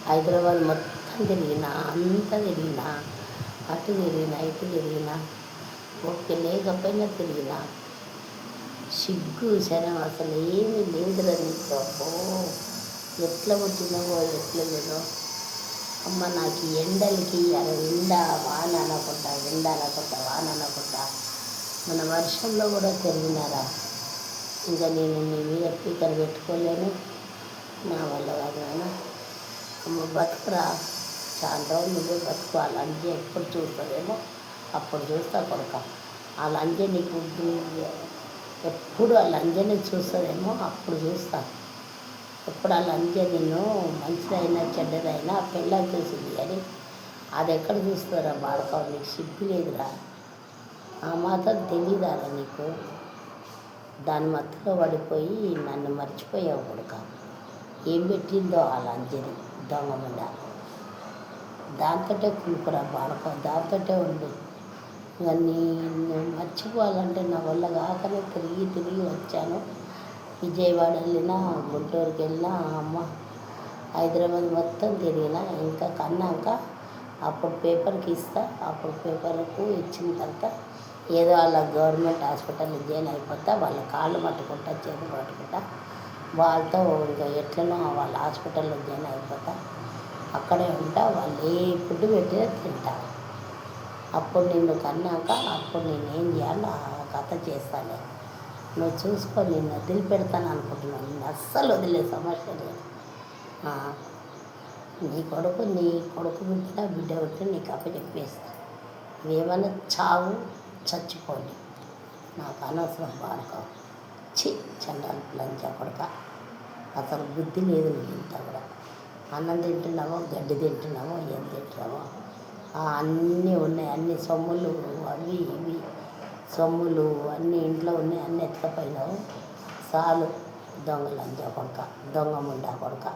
హైదరాబాద్ మొత్తం తిరిగిన, అంతా తిరిగిన, అటు తిరిగిన, ఇటు తిరిగిన, ఓకే లేకపోయినా తిరిగిన. సిగ్గు శరం అసలు ఏమీ లేదురా నీకు. అబ్బో ఎట్లా పుట్టినవో ఎట్లా లేదో అమ్మ. నాకు ఎండలకి ఎండ వాన అనకుండా, ఎండ అనకుండా, వాన అనకుండా మన వర్షంలో కూడా తిరిగినారా. ఇంకా నేను నీ మీద పీకలు పెట్టుకోలేను, నా వల్ల కాదు నాయన. అమ్మ బతుకురా, చాలా రోజులు నువ్వే బతుకు. ఆ లంజ ఎప్పుడు చూస్తుందేమో అప్పుడు చూస్తా కొడుక. ఆ లంజ నీకు ఎప్పుడు ఆ లంజని చూస్తుందేమో అప్పుడు చూస్తా. ఎప్పుడు ఆ లంజ నిన్ను మంచిదైనా చెడ్డదైనా ఆ పిల్లలు చూసింది కానీ అది ఎక్కడ చూస్తారా బాడకావు. నీకు సిగ్గు లేదురా, ఆ మాత్రం తెలీదారా నీకు. దాని మత్తులో పడిపోయి నన్ను మర్చిపోయావు కొడుక. ఏం పెట్టిందో ఆ లంజని దొంగముండ. దాంతోటే కులుకురా బాడకావు, దాంతోటే ఉండు. ఇంకా నేను మర్చిపోవాలంటే నా వల్ల కాకనే తిరిగి తిరిగి వచ్చాను. విజయవాడ వెళ్ళినా, గుంటూరుకి వెళ్ళినా, అమ్మ హైదరాబాద్ మొత్తం తిరిగినా. ఇంకా కన్నాక అప్పుడు పేపర్కి ఇస్తా. అప్పుడు పేపర్కు ఇచ్చిన తర్వాత ఏదో అలా గవర్నమెంట్ హాస్పిటల్లో జాయిన్ అయిపోతా. వాళ్ళ కాళ్ళు పట్టుకుంటా, చేతులు పట్టుకుంటా, వాళ్ళతో ఇంకా ఎట్లనో వాళ్ళ హాస్పిటల్లో జాయిన్ అయిపోతా. అక్కడే ఉంటా. వాళ్ళు ఏ ఫుడ్ పెట్టినా తింటా. అప్పుడు నిన్ను కన్నాక అప్పుడు నేను ఏం చేయాలో ఆ కథ చేస్తాను. నువ్వు చూసుకో. నిన్ను వదిలిపెడతాను అనుకుంటున్నాను. నిన్ను అస్సలు వదిలే సమస్య లేదు. నీ కొడుకు పుట్టినా బిడ్డ పుట్టినా నీకు అప్పచెప్పేస్తా. ఏమైనా చావు, చచ్చిపోండి, నాకు అనవసరం బాడుకో. చి చండాలు లంచా కొడుక. అసలు బుద్ధి లేదు నీకు ఇంత కూడా. అన్నం తింటున్నావో, గడ్డి తింటున్నావో, ఏం తింటున్నావో అన్నీ ఉన్నాయి. అన్ని సొమ్ములు అవి ఇవి సొమ్ములు అన్నీ ఇంట్లో ఉన్నాయి. అన్నీ ఎత్తుకపోయినావు. చాలు దొంగ లంచా కొడుక, దొంగ ముండా కొడుక.